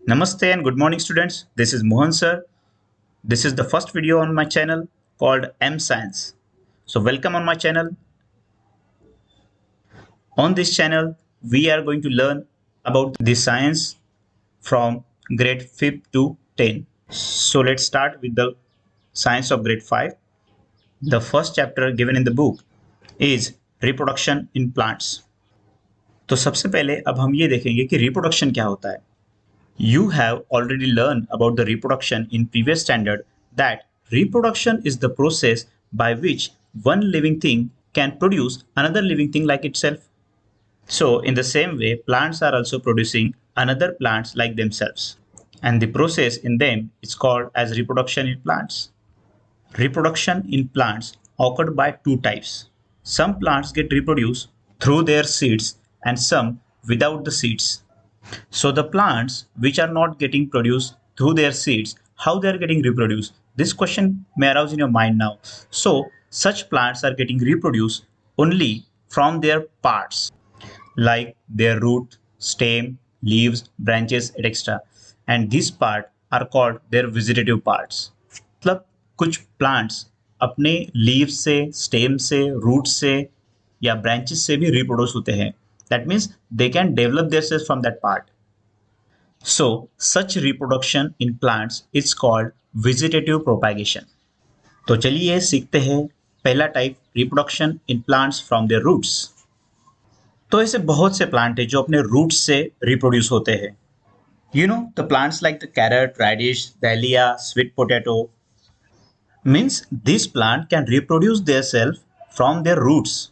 Namaste and good morning students. This is Mohan Sir. This is the first video on my channel called M Science. So welcome on my channel. On this channel, we are going to learn about the science from grade 5 to 10. So let's start with the science of grade 5. The first chapter given in the book is reproduction in plants. तो सबसे पहले अब हम ये देखेंगे कि reproduction क्या होता है. You have already learned about the reproduction in previous standard that reproduction is the process by which one living thing can produce another living thing like itself. So in the same way, plants are also producing another plants like themselves. And the process in them is called as reproduction in plants. Reproduction in plants occurred by two types. Some plants get reproduced through their seeds and some without the seeds. So the plants which are not getting produced through their seeds, how they are getting reproduced? This question may arouse in your mind now. So such plants are getting reproduced only from their parts, like their root, stem, leaves, branches, etc. And these parts are called their vegetative parts. मतलब कुछ plants अपने leaves से, stem से, root से या branches से भी reproduce होते हैं. That means they can develop themselves from that part. So such reproduction in plants is called vegetative propagation. तो चलिए सीखते हैं पहला type reproduction in plants from their roots. तो ऐसे बहुत से प्लांट हैं जो अपने रूट्स से रिप्रोड्यूस होते हैं. You know the plants like the carrot, radish, dahlia, sweet potato. Means this plant can reproduce themselves from their roots.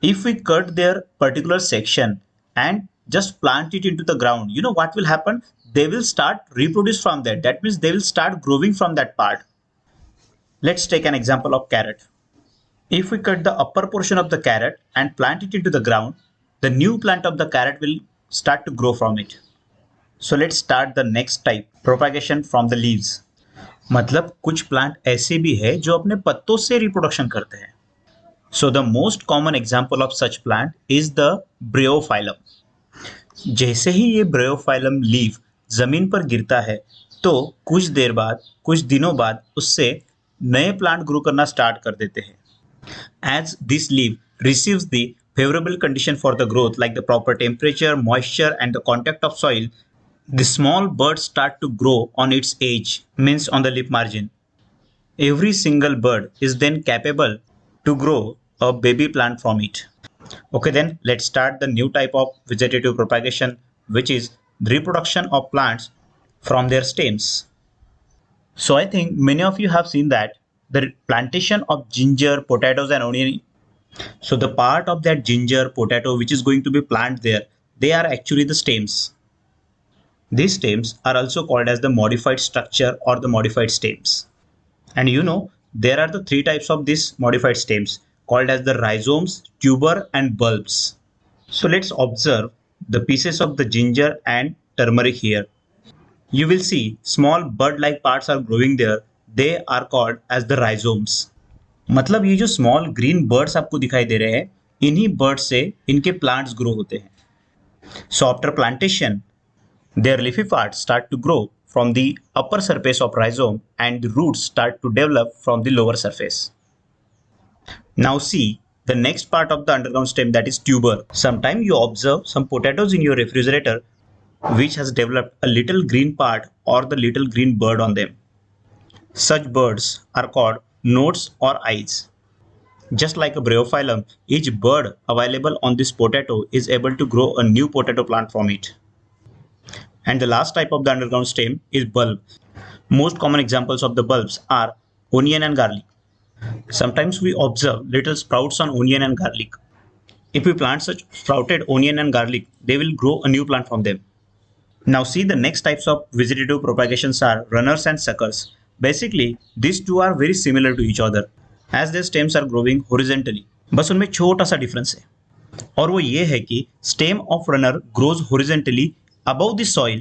If we cut their particular section and just plant it into the ground, you know what will happen? They will start reproduce from that. That means they will start growing from that part. Let's take an example of carrot. If we cut the upper portion of the carrot and plant it into the ground, the new plant of the carrot will start to grow from it. So let's start the next type, propagation from the leaves. मतलब कुछ plant ऐसे भी है जो अपने पत्तों से reproduction करते हैं. So the most common example of such plant is the bryophyllum. जैसे ही ये bryophyllum leaf जमीन पर गिरता है तो कुछ देर बाद, कुछ दिनों बाद उससे नए प्लांट ग्रो करना स्टार्ट कर देते हैं. As this leaf receives the favorable condition for the growth like the proper temperature, moisture and the contact of soil, the small buds start to grow on its edge, means on the leaf margin. Every single bud is then capable to grow a baby plant from it. Okay, then let's start the new type of vegetative propagation, which is the reproduction of plants from their stems. So I think many of you have seen that the plantation of ginger, potatoes and onion. So the part of that ginger, potato which is going to be planted there, they are actually the stems. These stems are also called as the modified structure or the modified stems. And you know, there are the three types of these modified stems called as the rhizomes, tuber and bulbs. So let's observe the pieces of the ginger and turmeric here. You will see small bud-like parts are growing there. They are called as the rhizomes. मतलब ये जो small green birds आपको दिखाई दे रहे हैं, इन्हीं birds से इनके plants grow होते हैं. So after plantation, their leafy parts start to grow from the upper surface of rhizome and the roots start to develop from the lower surface. Now see the next part of the underground stem, that is tuber. Sometime you observe some potatoes in your refrigerator which has developed a little green part or the little green bird on them. Such birds are called nodes or eyes. Just like a bryophyllum, each bird available on this potato is able to grow a new potato plant from it. And the last type of the underground stem is bulb. Most common examples of the bulbs are onion and garlic. Sometimes we observe little sprouts on onion and garlic. If we plant such sprouted onion and garlic, they will grow a new plant from them. Now see the next types of vegetative propagations are runners and suckers. Basically, these two are very similar to each other as their stems are growing horizontally. बस उनमें छोटा सा difference है और वो ये है कि stem of runner grows horizontally above the soil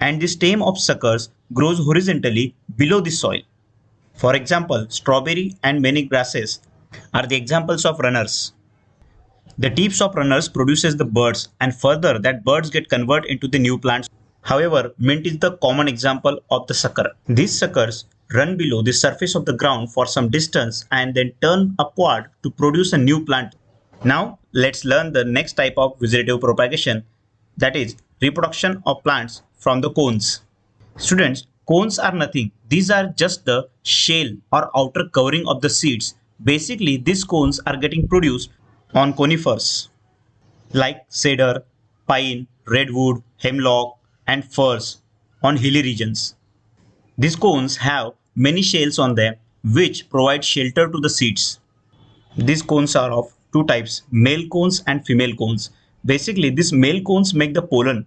and the stem of suckers grows horizontally below the soil. For example, strawberry and many grasses are the examples of runners. The tips of runners produces the buds and further that buds get converted into the new plants. However, mint is the common example of the sucker. These suckers run below the surface of the ground for some distance and then turn upward to produce a new plant. Now let's learn the next type of vegetative propagation, that is reproduction of plants from the cones. Students, cones are nothing. These are just the shell or outer covering of the seeds. Basically, these cones are getting produced on conifers like cedar, pine, redwood, hemlock, and firs on hilly regions. These cones have many shells on them which provide shelter to the seeds. These cones are of two types, male cones and female cones. Basically, these male cones make the pollen.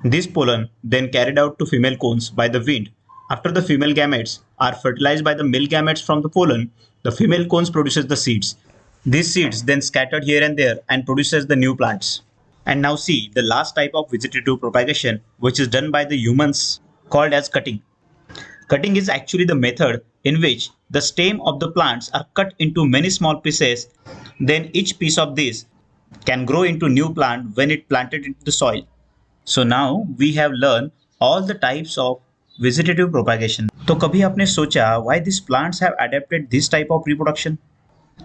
This pollen then carried out to female cones by the wind. After the female gametes are fertilized by the male gametes from the pollen, the female cones produces the seeds. These seeds then scattered here and there and produces the new plants. And now see the last type of vegetative propagation, which is done by the humans, called as cutting. Cutting is actually the method in which the stem of the plants are cut into many small pieces. Then each piece of this can grow into new plant when it planted into the soil. So now we have learned all the types of vegetative propagation. तो कभी आपने सोचा why these plants have adapted this type of reproduction?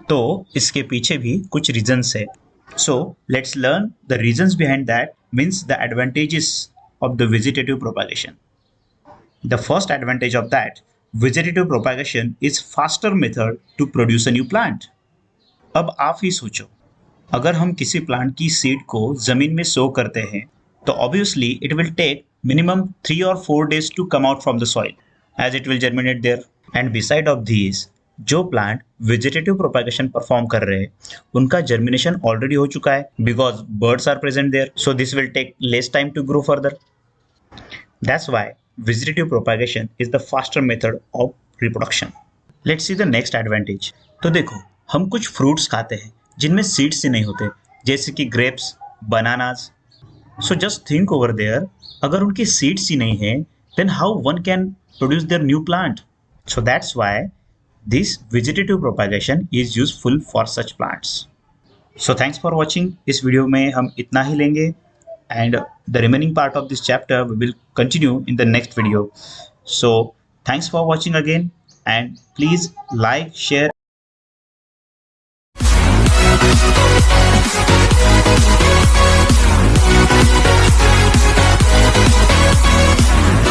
तो इसके पीछे भी कुछ reasons है. So let's learn the reasons behind that, means the advantages of the vegetative propagation. The first advantage of that vegetative propagation is faster method to produce a new plant. अब आप ही सोचो, अगर हम किसी प्लांट की seed को जमीन में सो करते हैं तो obviously it will take minimum 3 or 4 days to come out from the soil as it will germinate there. And beside of these, जो प्लांट वेजिटेटिव प्रोपैगेशन परफॉर्म कर रहे हैं उनका जर्मिनेशन ऑलरेडी हो चुका है because birds are present there, so this will take less time to grow further. That's why vegetative propagation is the faster method of reproduction. Let's see the next advantage. तो देखो, हम कुछ fruits खाते हैं जिनमें सीड्स ही नहीं होते, जैसे कि grapes, bananas. So just think over there, अगर उनकी सीड्स ही नहीं है then how one can produce their new plant. So that's why this vegetative propagation is useful for such plants. So thanks for watching. इस video में हम इतना ही लेंगे and the remaining part of this chapter we will continue in the next video. So thanks for watching again and please like, share